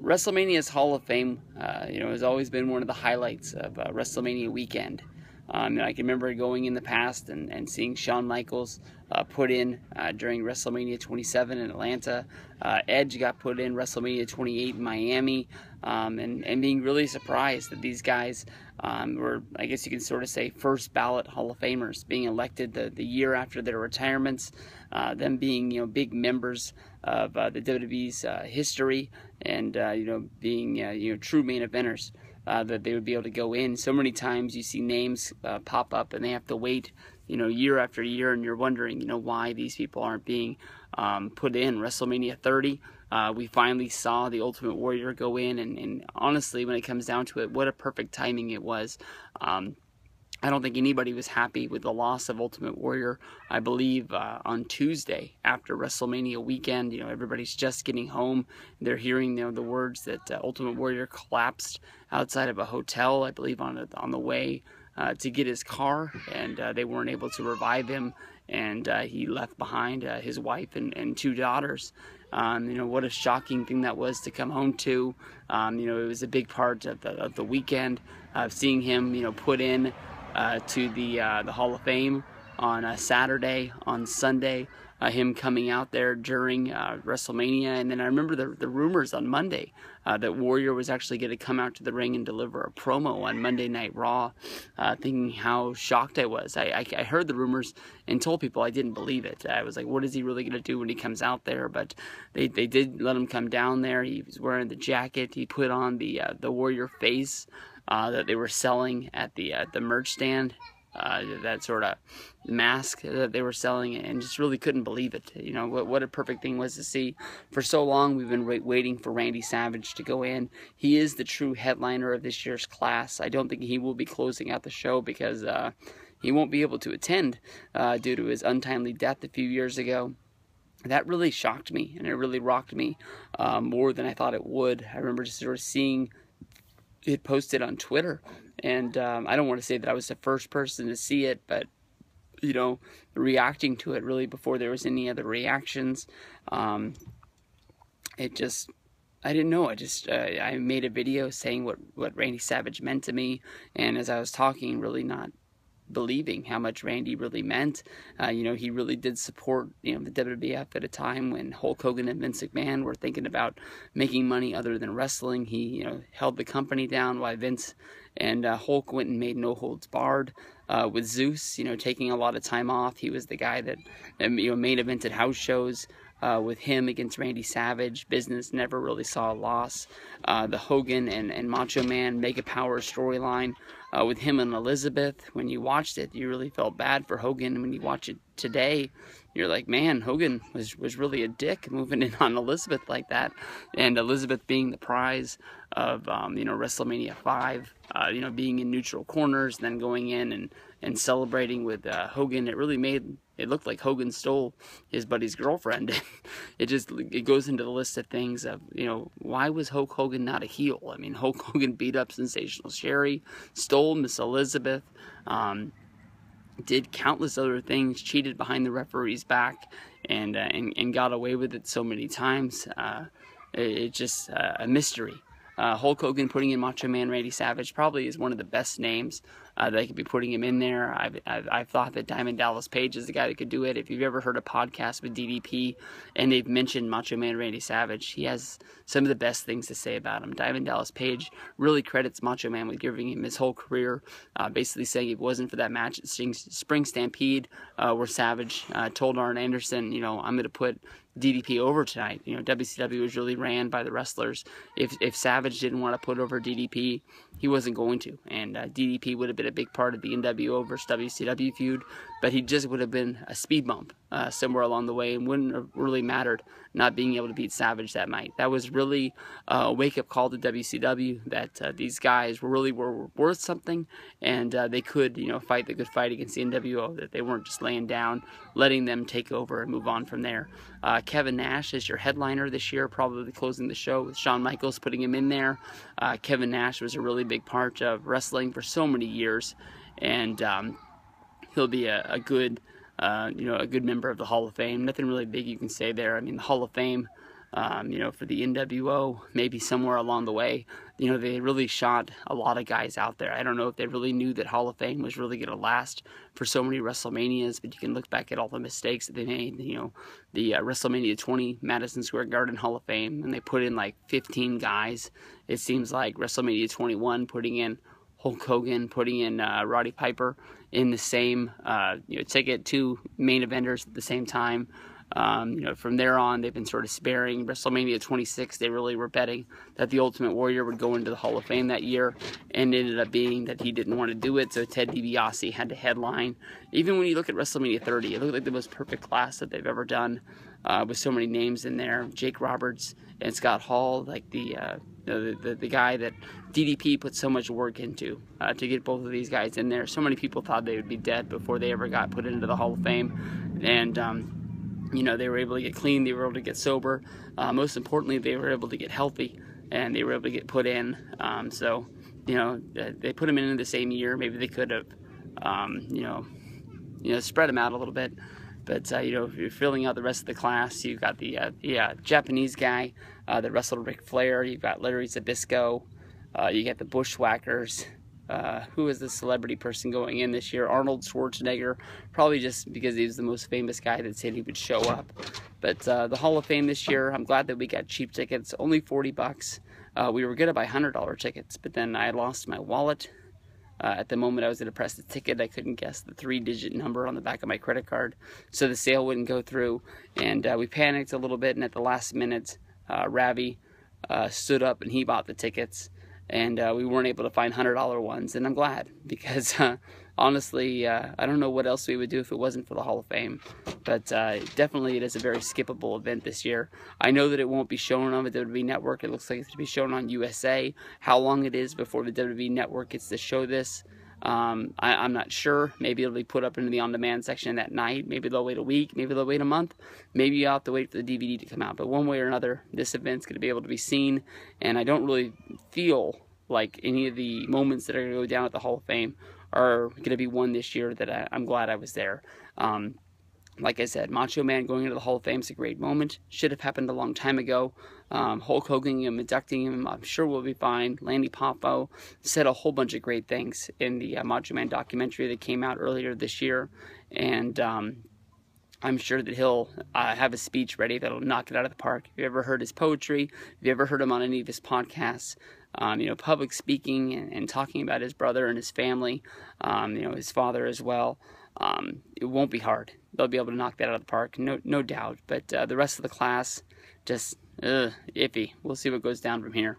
WrestleMania's Hall of Fame, has always been one of the highlights of WrestleMania weekend. And I can remember going in the past and seeing Shawn Michaels put in during WrestleMania 27 in Atlanta. Edge got put in WrestleMania 28 in Miami, and being really surprised that these guys were, I guess you can sort of say, first ballot Hall of Famers, being elected the year after their retirements, them being big members of the WWE's history, and being true main eventers. That they would be able to go in. So many times you see names pop up and they have to wait, year after year, and you're wondering, why these people aren't being put in. WrestleMania 30, we finally saw the Ultimate Warrior go in, and honestly, when it comes down to it, what a perfect timing it was. I don't think anybody was happy with the loss of Ultimate Warrior. I believe on Tuesday after WrestleMania weekend, everybody's just getting home. They're hearing the words that Ultimate Warrior collapsed outside of a hotel, I believe on the way to get his car, and they weren't able to revive him, and he left behind his wife and two daughters. What a shocking thing that was to come home to. It was a big part of the weekend of seeing him, put in to the Hall of Fame on Saturday, on Sunday, him coming out there during WrestleMania. And then I remember the rumors on Monday that Warrior was actually going to come out to the ring and deliver a promo on Monday Night Raw, thinking how shocked I was. I heard the rumors and told people I didn't believe it. I was like, what is he really going to do when he comes out there? But they did let him come down there. He was wearing the jacket. He put on the Warrior face that they were selling at the merch stand, that sort of mask that they were selling, and just really couldn't believe it. What a perfect thing was to see. For so long we've been waiting for Randy Savage to go in. He is the true headliner of this year's class. I don't think he will be closing out the show because he won't be able to attend due to his untimely death a few years ago. That really shocked me, and it really rocked me more than I thought it would. I remember just sort of seeing it posted on Twitter, and I don't want to say that I was the first person to see it, but reacting to it really before there was any other reactions. I didn't know. I made a video saying what Randy Savage meant to me, and as I was talking, really not believing how much Randy really meant. He really did support the WWF at a time when Hulk Hogan and Vince McMahon were thinking about making money other than wrestling. He held the company down while Vince and Hulk went and made No Holds Barred with Zeus, taking a lot of time off. He was the guy that main evented house shows with him against Randy Savage. Business never really saw a loss. The Hogan and Macho Man Mega Power storyline with him and Elizabeth, when you watched it, you really felt bad for Hogan. When you watch it today, you're like, man, Hogan was really a dick moving in on Elizabeth like that. And Elizabeth being the prize of WrestleMania 5, being in neutral corners, then going in and celebrating with Hogan. It really made it look like Hogan stole his buddy's girlfriend. It goes into the list of things of, why was Hulk Hogan not a heel? I mean, Hulk Hogan beat up Sensational Sherry, stole Miss Elizabeth, did countless other things, cheated behind the referee's back, and got away with it so many times. It's just a mystery. Hulk Hogan putting in Macho Man Randy Savage probably is one of the best names they could be putting him in there. I've thought that Diamond Dallas Page is the guy that could do it. If you've ever heard a podcast with DDP and they've mentioned Macho Man Randy Savage, he has some of the best things to say about him. Diamond Dallas Page really credits Macho Man with giving him his whole career, basically saying if it wasn't for that match at Spring Stampede where Savage told Arn Anderson, I'm going to put DDP over tonight. WCW was really ran by the wrestlers. If Savage didn't want to put over DDP, he wasn't going to. And DDP would have been a big part of the NWO versus WCW feud, but he just would have been a speed bump somewhere along the way and wouldn't have really mattered not being able to beat Savage that night. That was really a wake-up call to WCW that these guys were worth something, and they could fight the good fight against the NWO, that they weren't just laying down, letting them take over and move on from there. Kevin Nash is your headliner this year, probably closing the show with Shawn Michaels putting him in there. Kevin Nash was a really big part of wrestling for so many years, and he'll be a good member of the Hall of Fame. Nothing really big you can say there. I mean, the Hall of Fame for the NWO, maybe somewhere along the way. They really shot a lot of guys out there. I don't know if they really knew that Hall of Fame was really going to last for so many WrestleManias, but you can look back at all the mistakes that they made. The WrestleMania 20 Madison Square Garden Hall of Fame, and they put in like 15 guys. It seems like WrestleMania 21 putting in Hulk Hogan, putting in Roddy Piper in the same ticket, 2 main eventers at the same time. From there on, they've been sort of sparing. WrestleMania 26, they really were betting that the Ultimate Warrior would go into the Hall of Fame that year, and it ended up being that he didn't want to do it, so Ted DiBiase had to headline. Even when you look at WrestleMania 30, it looked like the most perfect class that they've ever done, with so many names in there. Jake Roberts and Scott Hall, like the guy that DDP put so much work into to get both of these guys in there. So many people thought they would be dead before they ever got put into the Hall of Fame, and they were able to get clean, they were able to get sober. Most importantly, they were able to get healthy, and they were able to get put in. They put them in the same year. Maybe they could have, spread them out a little bit. But, if you're filling out the rest of the class, you've got the Japanese guy that wrestled Ric Flair. You've got Larry Zbyszko. You got the Bushwhackers. Who is the celebrity person going in this year? Arnold Schwarzenegger, probably just because he was the most famous guy that said he would show up. But the Hall of Fame this year, I'm glad that we got cheap tickets, only $40. We were going to buy $100 tickets, but then I lost my wallet. At the moment I was going to press the ticket, I couldn't guess the 3-digit number on the back of my credit card, so the sale wouldn't go through, and we panicked a little bit, and at the last minute, Ravi stood up and he bought the tickets. And we weren't able to find $100 ones, and I'm glad, because honestly, I don't know what else we would do if it wasn't for the Hall of Fame. But definitely it is a very skippable event this year. I know that it won't be shown on the WWE Network. It looks like it's to be shown on USA. How long it is before the WWE Network gets to show this, I'm not sure. Maybe it'll be put up into the on-demand section that night. Maybe they'll wait a week. Maybe they'll wait a month. Maybe you'll have to wait for the DVD to come out. But one way or another, this event's going to be able to be seen. And I don't really feel like any of the moments that are going to go down at the Hall of Fame are going to be one this year that I'm glad I was there. Like I said, Macho Man going into the Hall of Fame is a great moment. Should have happened a long time ago. Hulk Hogan him, inducting him, I'm sure we'll be fine. Lanny Poffo said a whole bunch of great things in the Macho Man documentary that came out earlier this year. And I'm sure that he'll have a speech ready that'll knock it out of the park. If you ever heard his poetry, if you ever heard him on any of his podcasts, public speaking and talking about his brother and his family, his father as well, it won't be hard. They'll be able to knock that out of the park, no doubt. But the rest of the class, just iffy. We'll see what goes down from here.